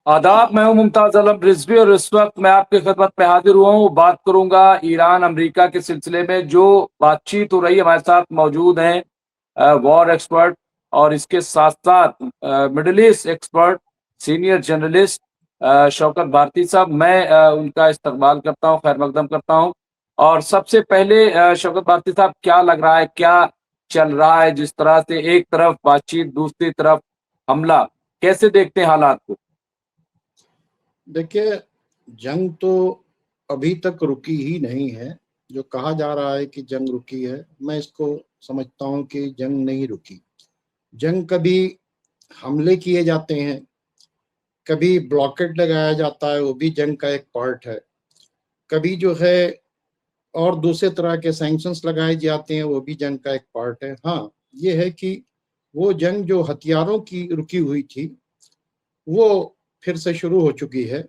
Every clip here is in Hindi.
आदाब, मैं हूं मुमताज आलम रिजवी और इस वक्त मैं आपकी खिदमत में हाजिर हुआ हूँ। बात करूंगा ईरान अमेरिका के सिलसिले में जो बातचीत हो रही है। हमारे साथ मौजूद हैं वॉर एक्सपर्ट और इसके साथ साथ Middle East expert senior journalist Shaukat Bharati साहब। मैं उनका इस्तकबाल करता हूँ, खैर मकदम करता हूँ। और सबसे पहले शौकत भारती साहब, क्या लग रहा है, क्या चल रहा है? जिस तरह से एक तरफ बातचीत, दूसरी तरफ हमला, कैसे देखते हैं हालात को? देखिए, जंग तो अभी तक रुकी ही नहीं है। जो कहा जा रहा है कि जंग रुकी है, मैं इसको समझता हूं कि जंग नहीं रुकी। जंग कभी हमले किए जाते हैं, कभी ब्लॉकेट लगाया जाता है, वो भी जंग का एक पार्ट है। कभी जो है और दूसरे तरह के सैंक्शंस लगाए जाते हैं, वो भी जंग का एक पार्ट है। हाँ, ये है कि वो जंग जो हथियारों की रुकी हुई थी, वो फिर से शुरू हो चुकी है।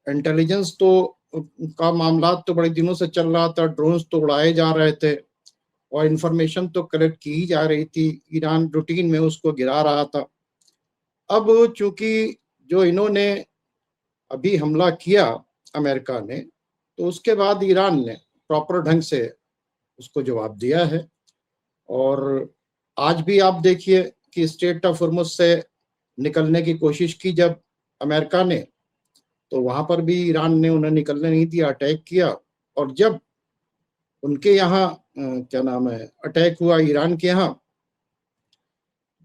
इंटेलिजेंस तो का मामला तो बड़े दिनों से चल रहा था, ड्रोन्स तो उड़ाए जा रहे थे और इंफॉर्मेशन तो कलेक्ट की ही जा रही थी। ईरान रूटीन में उसको गिरा रहा था। अब चूंकि जो इन्होंने अभी हमला किया अमेरिका ने, तो उसके बाद ईरान ने प्रॉपर ढंग से उसको जवाब दिया है। और आज भी आप देखिए कि स्ट्रेट ऑफ हॉर्मुज से निकलने की कोशिश की जब अमेरिका ने, तो वहां पर भी ईरान ने उन्हें निकलने नहीं दिया, अटैक किया। और जब उनके यहाँ क्या नाम है, अटैक हुआ ईरान के यहाँ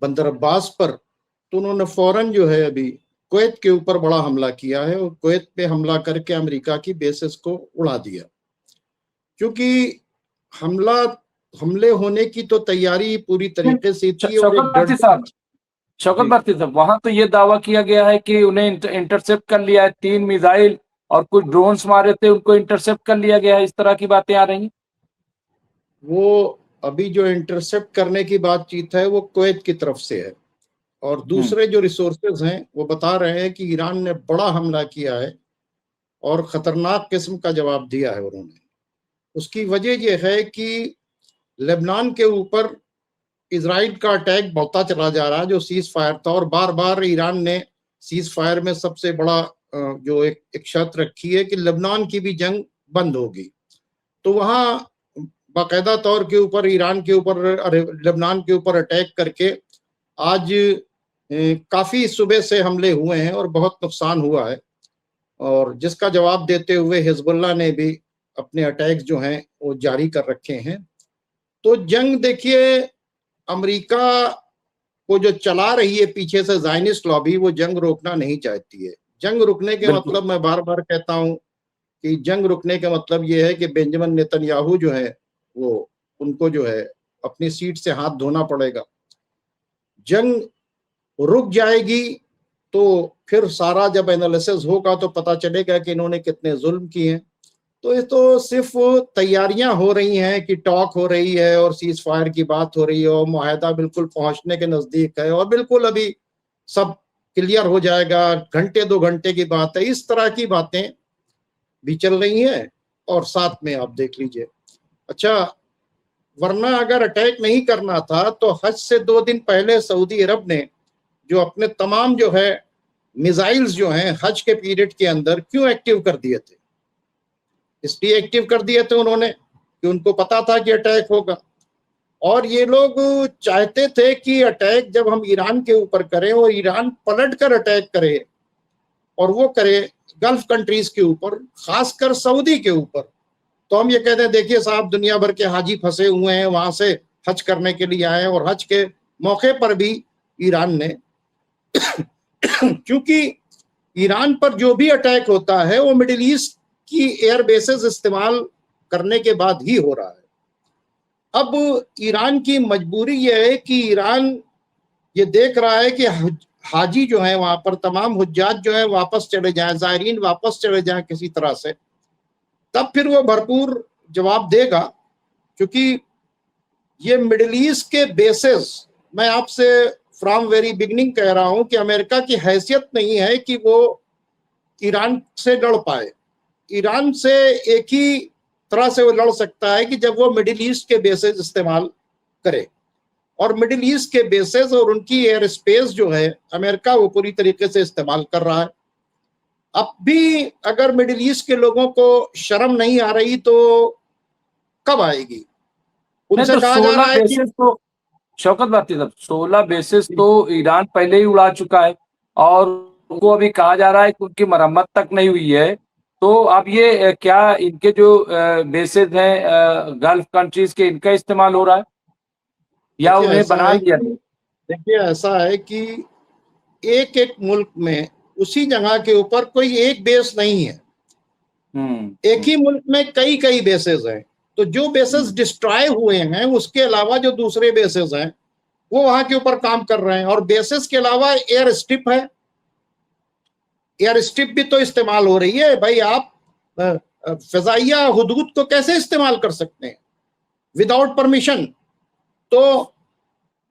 बंदर अब्बास पर, तो उन्होंने फौरन जो है अभी कुवैत के ऊपर बड़ा हमला किया है और कुवैत पे हमला करके अमेरिका की बेसिस को उड़ा दिया। क्योंकि हमला हमले होने की तो तैयारी पूरी तरीके से थी और एक शौकत डर। भारती साहब, शौकत जी, भारती साहब, वहां तो ये दावा किया गया है कि उन्हें इंटरसेप्ट कर लिया है, 3 मिसाइल और कुछ ड्रोन्स मारे थे, उनको इंटरसेप्ट कर लिया गया है। इस तरह की बातें आ रही। वो अभी जो इंटरसेप्ट करने की बातचीत है वो कुवैत की तरफ से है। और हम्म। दूसरे जो रिसोर्सेज हैं वो बता रहे हैं कि ईरान ने बड़ा हमला किया है और खतरनाक किस्म का जवाब दिया है उन्होंने। उसकी वजह यह है कि लेबनान के ऊपर इजराइल का अटैक बढ़ता चला जा रहा है, जो सीज फायर था। और बार बार ईरान ने सीज फायर में सबसे बड़ा जो एक शर्त रखी है कि लेबनान की भी जंग बंद होगी। तो वहां बाकायदा तौर के ऊपर ईरान के ऊपर, लेबनान के ऊपर अटैक करके आज काफी सुबह से हमले हुए हैं और बहुत नुकसान हुआ है। और जिसका जवाब देते हुए हिजबुल्लाह ने भी अपने अटैक्स जो हैं वो जारी कर रखे हैं। तो जंग देखिए, अमेरिका को जो चला रही है पीछे से ज़ायनिस्ट लॉबी, वो जंग रोकना नहीं चाहती है। जंग रुकने के बिल्कुल। मतलब, मैं बार बार कहता हूं कि जंग रुकने का मतलब ये है कि बेंजामिन नेतन्याहू जो है वो, उनको जो है अपनी सीट से हाथ धोना पड़ेगा। जंग रुक जाएगी तो फिर सारा जब एनालिसिस होगा तो पता चलेगा कि इन्होंने कितने जुल्म किए हैं। तो ये तो सिर्फ तैयारियां हो रही हैं कि टॉक हो रही है और सीज फायर की बात हो रही है और मुआहदा बिल्कुल पहुंचने के नजदीक है और बिल्कुल अभी सब क्लियर हो जाएगा, घंटे 2 घंटे की बात है। इस तरह की बातें भी चल रही हैं। और साथ में आप देख लीजिए, अच्छा, वरना अगर अटैक नहीं करना था तो हज से 2 दिन पहले सऊदी अरब ने जो अपने तमाम जो है मिसाइल्स जो हैं हज के पीरियड के अंदर क्यों एक्टिव कर दिए थे? इसलिए एक्टिव कर दिए थे उन्होंने कि उनको पता था कि अटैक होगा। और ये लोग चाहते थे कि अटैक जब हम ईरान के ऊपर करें और ईरान पलट कर अटैक करे, और वो करे गल्फ कंट्रीज के ऊपर, खासकर सऊदी के ऊपर, तो हम ये कहते हैं देखिए साहब, दुनिया भर के हाजी फंसे हुए हैं वहां से हज करने के लिए आए हैं। और हज के मौके पर भी ईरान ने क्योंकि ईरान पर जो भी अटैक होता है वो मिडिल ईस्ट की एयर बेसेस इस्तेमाल करने के बाद ही हो रहा है। अब ईरान की मजबूरी यह है कि ईरान ये देख रहा है कि हाजी जो है वहां पर, तमाम हुज्जाज जो है वापस चले जाएं, ज़ायरीन वापस चले जाएं किसी तरह से, तब फिर वो भरपूर जवाब देगा। क्योंकि ये मिडिल ईस्ट के बेसिस, मैं आपसे फ्रॉम वेरी बिगनिंग कह रहा हूं कि अमेरिका की हैसियत नहीं है कि वो ईरान से लड़ पाए। ईरान से एक ही तरह से वो लड़ सकता है कि जब वो मिडिल ईस्ट के बेसिस इस्तेमाल करे। और मिडिल ईस्ट के बेसेस और उनकी एयर स्पेस जो है अमेरिका वो पूरी तरीके से इस्तेमाल कर रहा है। अब भी अगर मिडिल ईस्ट के लोगों को शर्म नहीं आ रही तो कब आएगी? उनसे तो कहा जा 16 रहा है कि बेसिस तो शौकत भारती साहब 16 बेसिस तो ईरान पहले ही उड़ा चुका है और उनको अभी कहा जा रहा है कि उनकी मरम्मत तक नहीं हुई है। तो अब ये क्या इनके जो बेसिस हैं गल्फ कंट्रीज के, इनका इस्तेमाल हो रहा है या देखिए उन्हें ऐसा बना है दिया? कि देखिए ऐसा है कि एक एक मुल्क में उसी जगह के ऊपर कोई एक बेस नहीं है। एक ही मुल्क में कई कई बेसेस हैं। तो जो बेसेस डिस्ट्रॉय हुए हैं उसके अलावा जो दूसरे बेसेस हैं वो वहां के ऊपर काम कर रहे हैं। और बेसेस के अलावा एयर स्ट्रिप है, एयर स्ट्रिप भी तो इस्तेमाल हो रही है भाई। आप फिजाइया हुदूद को कैसे इस्तेमाल कर सकते हैं विदाउट परमिशन? तो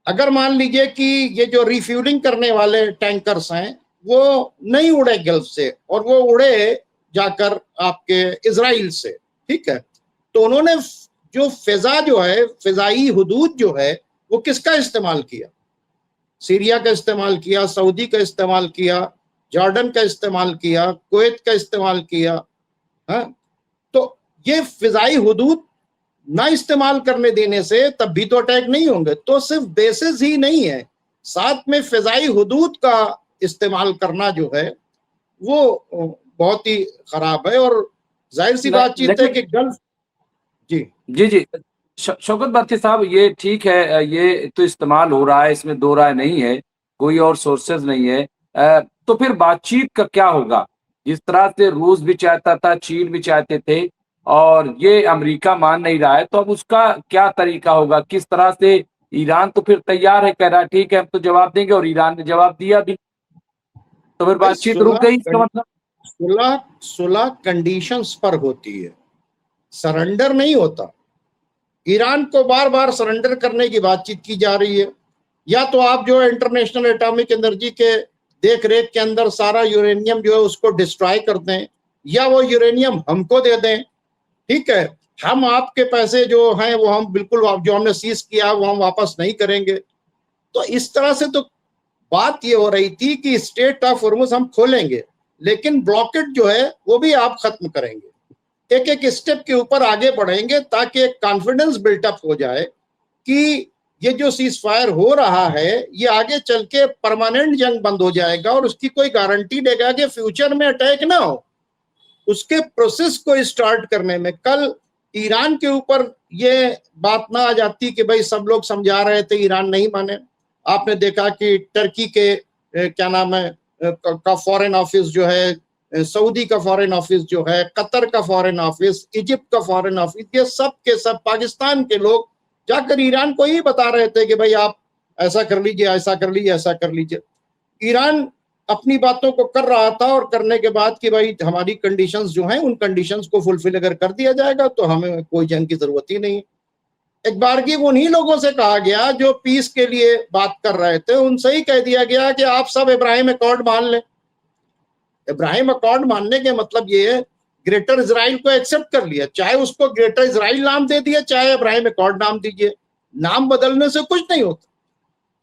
अगर मान लीजिए कि ये जो रिफ्यूलिंग करने वाले टैंकर्स हैं वो नहीं उड़े गल्फ से और वो उड़े जाकर आपके इजराइल से, ठीक है, तो उन्होंने जो फिजा जो है फिजाई हुदूद जो है वो किसका इस्तेमाल किया? सीरिया का इस्तेमाल किया, सऊदी का इस्तेमाल किया, जॉर्डन का इस्तेमाल किया, कुवैत का इस्तेमाल किया। हाँ, तो ये फिजाई हुदूद ना इस्तेमाल करने देने से तब भी तो अटैक नहीं होंगे। तो सिर्फ बेसिस ही नहीं है, साथ में फिजाई हुदूद का इस्तेमाल करना जो है वो बहुत ही खराब है। और जाहिर सी बातचीत है कि गल्फ जी जी जी शौकत भारती साहब, ये ठीक है, ये तो इस्तेमाल हो रहा है, इसमें दो राय नहीं है, कोई और सोर्सेज नहीं है। तो फिर बातचीत का क्या होगा? जिस तरह से रूस भी चाहता था, चीन भी चाहते थे और ये अमेरिका मान नहीं रहा है, तो अब उसका क्या तरीका होगा? किस तरह से? ईरान तो फिर तैयार है, कह रहा है ठीक है हम तो जवाब देंगे, और ईरान ने जवाब दिया भी, तो फिर बातचीत रुक गई इसका मतलब? सुलह सुलह कंडीशंस पर होती है, सरेंडर नहीं होता। ईरान को बार बार सरेंडर करने की बातचीत की जा रही है। या तो आप जो इंटरनेशनल एटॉमिक एनर्जी के देख रेख के अंदर सारा यूरेनियम जो है उसको डिस्ट्रॉय कर दें, या वो यूरेनियम हमको दे दें, ठीक है, हम आपके पैसे जो हैं वो हम बिल्कुल जो हमने सीज किया वो हम वापस नहीं करेंगे। तो इस तरह से तो बात ये हो रही थी कि स्ट्रेट ऑफ हॉर्मुज हम खोलेंगे, लेकिन ब्लॉकेट जो है वो भी आप खत्म करेंगे। एक एक स्टेप के ऊपर आगे बढ़ेंगे ताकि एक कॉन्फिडेंस बिल्टअप हो जाए कि ये जो सीज फायर हो रहा है ये आगे चल के परमानेंट जंग बंद हो जाएगा और उसकी कोई गारंटी देगा कि फ्यूचर में अटैक ना हो। उसके प्रोसेस को स्टार्ट करने में कल ईरान के ऊपर ये बात ना आ जाती कि भाई सब लोग समझा रहे थे ईरान नहीं माने। आपने देखा कि टर्की के क्या नाम है का फॉरेन ऑफिस जो है, सऊदी का फॉरेन ऑफिस जो है, कतर का फॉरेन ऑफिस, इजिप्ट का फॉरेन ऑफिस, ये सब के सब पाकिस्तान के लोग जाकर ईरान को ही बता रहे थे कि भाई आप ऐसा कर लीजिए, ऐसा कर लीजिए, ऐसा कर लीजिए। ईरान अपनी बातों को कर रहा था और करने के बाद कि भाई हमारी कंडीशंस जो हैं उन कंडीशंस को फुलफिल अगर कर दिया जाएगा तो हमें कोई जंग की जरूरत ही नहीं। एक बार की उन्हीं लोगों से कहा गया जो पीस के लिए बात कर रहे थे, उनसे ही कह दिया गया कि आप सब इब्राहिम अकॉर्ड मान लें। इब्राहिम अकॉर्ड मानने के मतलब ये है ग्रेटर इजराइल को एक्सेप्ट कर लिया, चाहे उसको ग्रेटर इजराइल नाम दे दिया चाहे इब्राहिम अकॉर्ड नाम दीजिए, नाम बदलने से कुछ नहीं होता।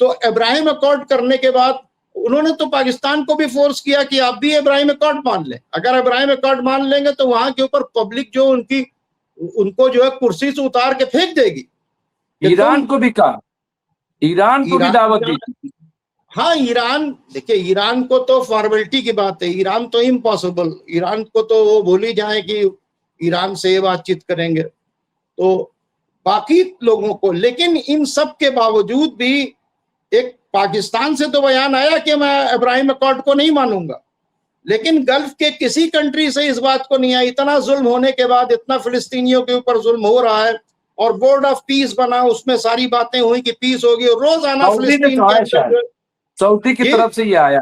तो इब्राहिम अकॉर्ड करने के बाद उन्होंने तो पाकिस्तान को भी फोर्स किया कि आप भी इब्राहिम अकॉर्ड मान लें। अगर इब्राहिम अकॉर्ड मान लेंगे तो वहां के ऊपर पब्लिक जो उनको जो है कुर्सी से उतार के फेंक देगी। ईरान को भी कहा, ईरान को भी दावत दी। हाँ, ईरान, देखिए ईरान को तो फॉर्मेलिटी की बात है, ईरान तो इम्पॉसिबल, ईरान को तो वो भूल ही जाए कि ईरान से बातचीत करेंगे। तो बाकी लोगों को, लेकिन इन सब के बावजूद भी एक पाकिस्तान से तो बयान आया कि मैं इब्राहिम अकॉर्ड को नहीं मानूंगा, लेकिन गल्फ के किसी कंट्री से इस बात को नहीं आया। इतना जुल्म होने के बाद, इतना फिलिस्तीनियों के ऊपर जुल्म हो रहा है और बोर्ड ऑफ पीस बना, उसमें सारी बातें हुई कि पीस होगी, और रोजाना फिलिस्तीन के अंदर सऊदी की तरफ से ये आया,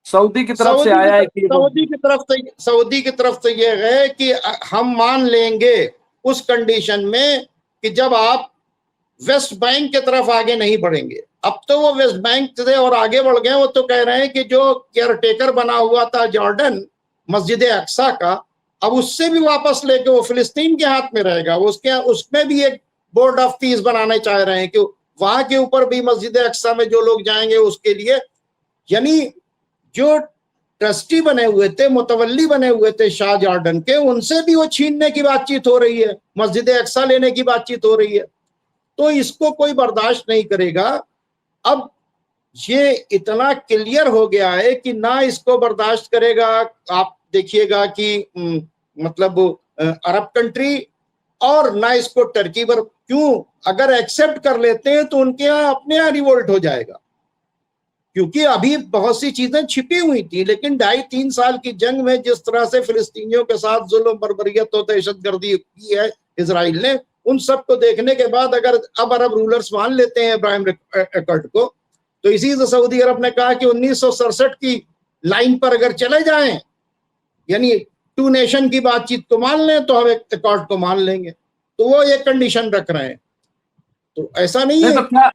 सऊदी की तरफ से आया है कि सऊदी की तरफ से ये है कि हम मान लेंगे उस कंडीशन में कि जब आप वेस्ट बैंक की तरफ आगे नहीं बढ़ेंगे। अब तो वो वेस्ट बैंक से और आगे बढ़ गए। वो तो कह रहे हैं कि जो केयरटेकर बना हुआ था जॉर्डन मस्जिद अक्सा का, अब उससे भी वापस लेके वो फिलिस्तीन के हाथ में रहेगा। उसमें भी एक बोर्ड ऑफ पीस बनाने चाह रहे हैं कि वहां के ऊपर भी मस्जिद अक्सा में जो लोग जाएंगे उसके लिए, यानी जो ट्रस्टी बने हुए थे, मुतवल्ली बने हुए थे शाह जॉर्डन के, उनसे भी वो छीनने की बातचीत हो रही है, मस्जिद अक्सा लेने की बातचीत हो रही है। तो इसको कोई बर्दाश्त नहीं करेगा। अब ये इतना क्लियर हो गया है कि ना इसको बर्दाश्त करेगा। आप देखिएगा कि मतलब अरब कंट्री, और ना इसको टर्की पर, क्यों, अगर एक्सेप्ट कर लेते हैं तो उनके यहाँ अपने यहाँ रिवोल्ट हो जाएगा, क्योंकि अभी बहुत सी चीजें छिपी हुई थी। लेकिन 2.5-3 साल की जंग में जिस तरह से फिलिस्तीनियों के साथ जुल्म, बर्बरियत और दहशतगर्दी की है इसराइल ने, उन सब को देखने के बाद अगर अब अरब रूलर्स मान लेते हैं इब्राहिम एकॉर्ड को, तो इसी से सऊदी अरब ने कहा कि 1967 की लाइन पर अगर चले जाएं, यानी 2 नेशन की बातचीत को मान लें, तो हम एकॉर्ड को मान लेंगे। तो वो एक कंडीशन रख रहे हैं। तो ऐसा नहीं है। तो क्या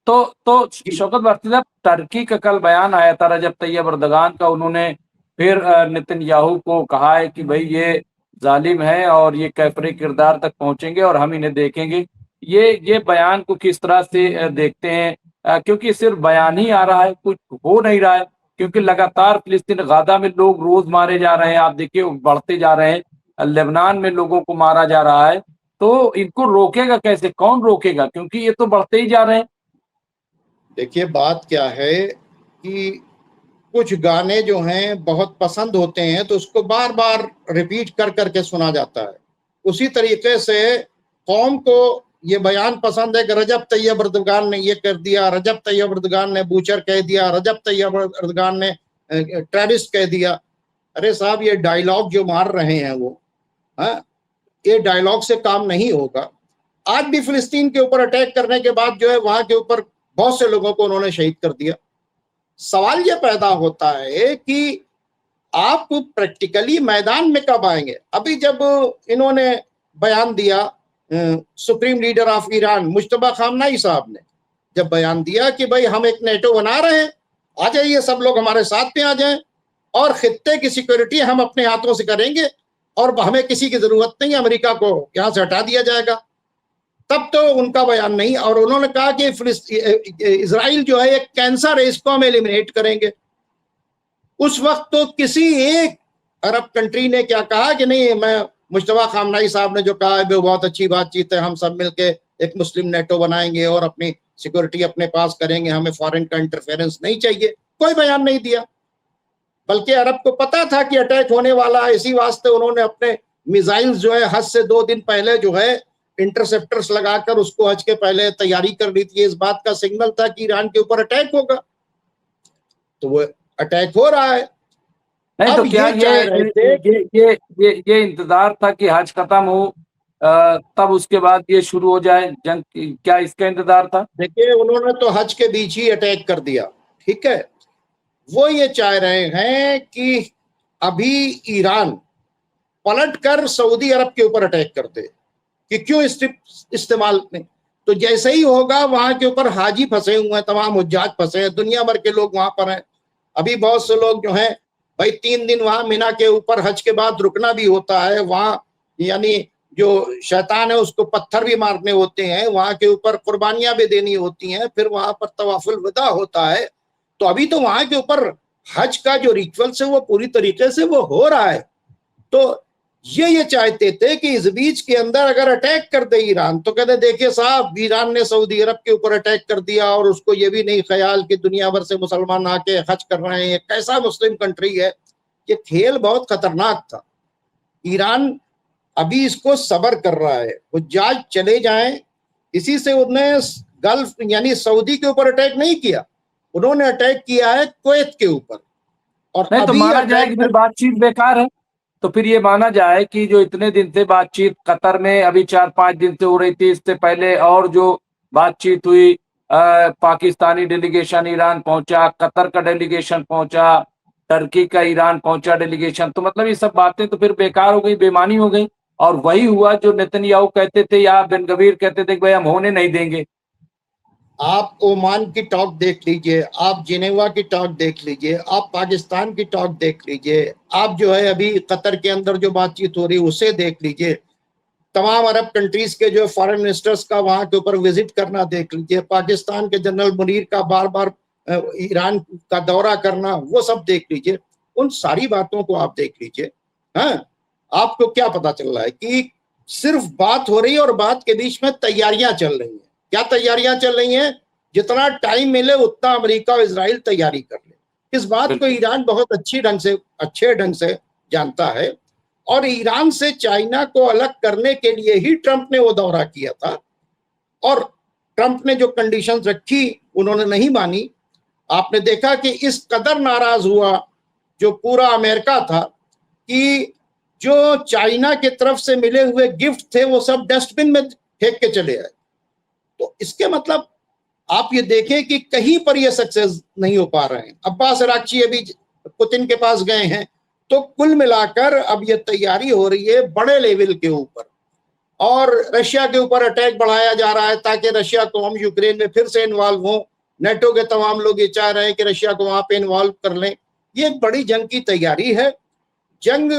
तो शौकत भारती साहब, टर्की का कल बयान आया था रजब तैयब अर्दगान का, उन्होंने फिर नेतन्याहू को कहा है कि भाई ये जालिम है और ये कैफरे किरदार तक पहुंचेंगे और हम इन्हें देखेंगे। ये बयान को किस तरह से देखते हैं? क्योंकि सिर्फ बयान ही आ रहा है, कुछ हो नहीं रहा है, क्योंकि लगातार फिलिस्तीन गाजा में लोग रोज मारे जा रहे हैं, आप देखिए बढ़ते जा रहे हैं, लेबनान में लोगों को मारा जा रहा है। तो इनको रोकेगा कैसे, कौन रोकेगा, क्योंकि ये तो बढ़ते ही जा रहे हैं। देखिए बात क्या है कि कुछ गाने जो हैं बहुत पसंद होते हैं तो उसको बार बार रिपीट कर करके सुना जाता है। उसी तरीके से कौम को ये बयान पसंद है कि रजब तैयब अर्दगान ने ये कर दिया, रजब तैयब अर्दगान ने बूचर कह दिया, रजब तैयब अर्दगान ने टेररिस्ट कह दिया। अरे साहब, ये डायलॉग जो मार रहे हैं वो, हाँ, ये डायलॉग से काम नहीं होगा। आज भी फिलिस्तीन के ऊपर अटैक करने के बाद जो है वहां के ऊपर बहुत से लोगों को उन्होंने शहीद कर दिया। सवाल यह पैदा होता है कि आप प्रैक्टिकली मैदान में कब आएंगे। अभी जब इन्होंने बयान दिया, supreme leader of Iran Mushtaba खामनाई साहब ने जब बयान दिया कि भाई हम एक नेटो बना रहे हैं, आ जाइए सब लोग हमारे साथ में आ जाएं और खित्ते की सिक्योरिटी हम अपने हाथों से करेंगे और हमें किसी की जरूरत नहीं, अमेरिका को यहां से हटा दिया जाएगा, तब तो उनका बयान नहीं। और उन्होंने कहा कि इजराइल जो है एक कैंसर है, इसको हम एलिमिनेट करेंगे। उस वक्त तो किसी एक अरब कंट्री ने क्या कहा कि नहीं, मैं मुश्तबा खामनाई साहब ने जो कहा है वो बहुत अच्छी बातचीत है, हम सब मिलके एक मुस्लिम नेटो बनाएंगे और अपनी सिक्योरिटी अपने पास करेंगे, हमें फॉरेन का इंटरफेरेंस नहीं चाहिए। कोई बयान नहीं दिया, बल्कि अरब को पता था कि अटैक होने वाला है, इसी वास्ते उन्होंने अपने मिसाइल्स जो है हज से 2 दिन पहले जो है इंटरसेप्टर्स लगाकर उसको हज के पहले तैयारी कर ली थी। इस बात का सिग्नल था कि ईरान के ऊपर अटैक होगा, तो वो अटैक हो रहा है। नहीं तो क्या ये इंतजार था कि हज खत्म हो तब उसके बाद ये शुरू हो जाए जंग, क्या इसका इंतजार था? देखिए, उन्होंने तो हज के बीच ही अटैक कर दिया, ठीक है। वो ये चाह रहे हैं कि अभी ईरान पलट कर सऊदी अरब के ऊपर अटैक कर दे कि क्यों इस्तेमाल में। तो जैसे ही होगा, वहां के ऊपर हाजी फंसे हुए हैं, तमाम हुज्जाज फंसे हैं, दुनिया भर के लोग वहां पर हैं। अभी बहुत से लोग जो हैं भाई 3 दिन वहां मिना के ऊपर हज के बाद रुकना भी होता है। वहां यानी जो शैतान है उसको पत्थर भी मारने होते हैं, वहां के ऊपर कुर्बानियां भी देनी होती हैं, फिर वहां पर तवाफुल वदा होता है। तो अभी तो वहां के ऊपर हज का जो रिचुअल्स है वो पूरी तरीके से वो हो रहा है। तो ये चाहते थे कि इस बीच के अंदर अगर अटैक कर दे ईरान, तो कहते देखिए साहब, ईरान ने सऊदी अरब के ऊपर अटैक कर दिया और उसको ये भी नहीं ख्याल कि दुनिया भर से मुसलमान आके हज कर रहे हैं, कैसा मुस्लिम कंट्री है। ये खेल बहुत खतरनाक था। ईरान अभी इसको सबर कर रहा है, वो जहाज चले जाएं, इसी से उन्होंने गल्फ यानी सऊदी के ऊपर अटैक नहीं किया, उन्होंने अटैक किया है कुवैत के ऊपर। और नहीं तो माना जाए कि फिर बातचीत बेकार है, तो फिर ये माना जाए कि जो इतने दिन से बातचीत कतर में अभी 4-5 दिन से हो रही थी, इससे पहले और जो बातचीत हुई, पाकिस्तानी डेलीगेशन ईरान पहुंचा, कतर का डेलीगेशन पहुंचा, टर्की का ईरान पहुंचा डेलीगेशन, तो मतलब ये सब बातें तो फिर बेकार हो गई, बेमानी हो गई। और वही हुआ जो नेतन्याहू कहते थे या बेन गवीर कहते थे कि भाई हम होने नहीं देंगे। आप ओमान की टॉक देख लीजिए, आप जिनेवा की टॉक देख लीजिए, आप पाकिस्तान की टॉक देख लीजिए, आप जो है अभी कतर के अंदर जो बातचीत हो रही है उसे देख लीजिए। तमाम अरब कंट्रीज के जो फॉरेन मिनिस्टर्स का वहां के ऊपर विजिट करना देख लीजिए, पाकिस्तान के जनरल मुनीर का बार बार ईरान का दौरा करना, वो सब देख लीजिए। उन सारी बातों को आप देख लीजिए। हाँ, आपको क्या पता चल रहा है कि सिर्फ बात हो रही है और बात के बीच में तैयारियां चल रही हैं। क्या तैयारियां चल रही हैं? जितना टाइम मिले उतना अमेरिका और इजराइल तैयारी कर ले। इस बात को ईरान बहुत अच्छे ढंग से जानता है, और ईरान से चाइना को अलग करने के लिए ही ट्रंप ने वो दौरा किया था, और ट्रंप ने जो कंडीशंस रखी उन्होंने नहीं मानी। आपने देखा कि इस कदर नाराज हुआ जो पूरा अमेरिका था कि जो चाइना की तरफ से मिले हुए गिफ्ट थे वो सब डस्टबिन में फेंक के चले आए। तो इसके मतलब आप ये देखें कि कहीं पर ये सक्सेस नहीं हो पा रहे हैं। अब्बास अराक्ची अभी पुतिन के पास गए हैं। तो कुल मिलाकर अब ये तैयारी हो रही है बड़े लेवल के ऊपर, और रशिया के ऊपर अटैक बढ़ाया जा रहा है ताकि रशिया को हम यूक्रेन में फिर से इन्वॉल्व हों। नेटो के तमाम लोग ये चाह रहे हैं कि रशिया को वहां पे इन्वॉल्व कर लें। ये एक बड़ी जंग की तैयारी है। जंग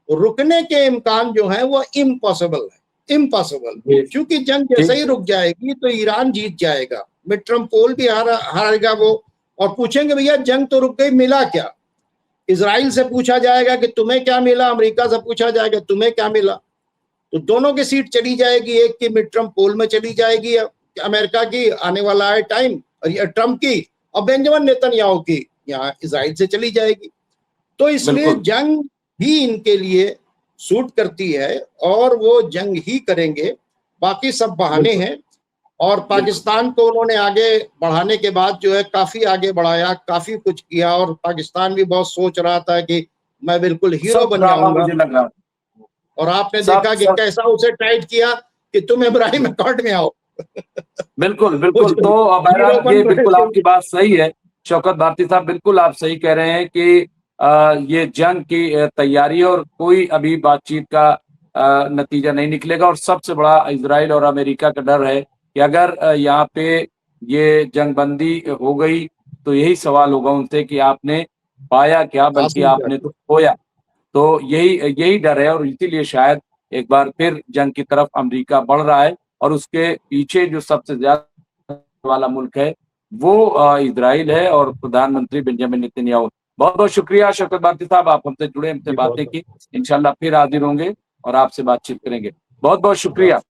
रुकने के इम्कान जो है वो इम्पॉसिबल है, इम्पॉसिबल। क्योंकि जंग जैसे ही रुक जाएगी तो ईरान जीत जाएगा, मिड टर्म पोल भी हारेगा वो, और पूछेंगे भैया जंग तो रुक गई, मिला क्या? इजराइल से पूछा जाएगा कि तुम्हें क्या मिला, अमेरिका से पूछा जाएगा तुम्हें क्या मिला। तो दोनों की सीट चली जाएगी, एक की मिड टर्म पोल में चली जाएगी अमेरिका की, आने वाला है टाइम, और ट्रंप की, और बेंजामिन नेतन्याहू की यहाँ इजराइल से चली जाएगी। तो इसलिए जंग ही इनके लिए सूट करती है और वो जंग ही करेंगे, बाकी सब बहाने हैं। और पाकिस्तान को उन्होंने आगे बढ़ाने के बाद जो है काफी आगे बढ़ाया, काफी कुछ किया, और पाकिस्तान भी बहुत सोच रहा था कि मैं बिल्कुल हीरो बन जाऊंगा। और आपने देखा कि कैसा उसे टाइट किया कि तुम इब्राहिम अकॉर्ड में आओ। बिल्कुल बिल्कुल। तो बहरहाल ये बिल्कुल आपकी बात सही है शौकत भारती साहब, बिल्कुल आप सही कह रहे हैं कि ये जंग की तैयारी और कोई अभी बातचीत का नतीजा नहीं निकलेगा। और सबसे बड़ा इजराइल और अमेरिका का डर है कि अगर यहाँ पे ये जंगबंदी हो गई तो यही सवाल होगा उनसे कि आपने पाया क्या, बल्कि आपने तो खोया। तो यही डर है, और इसीलिए शायद एक बार फिर जंग की तरफ अमेरिका बढ़ रहा है। और उसके पीछे जो सबसे ज्यादा वाला मुल्क है वो इजराइल है और प्रधानमंत्री बेंजामिन नेतन्याहू। बहुत बहुत शुक्रिया शौकत भारती साहब, आप हमसे जुड़े, हमसे बातें की। इंशाल्लाह फिर हाजिर होंगे और आपसे बातचीत करेंगे। बहुत बहुत शुक्रिया।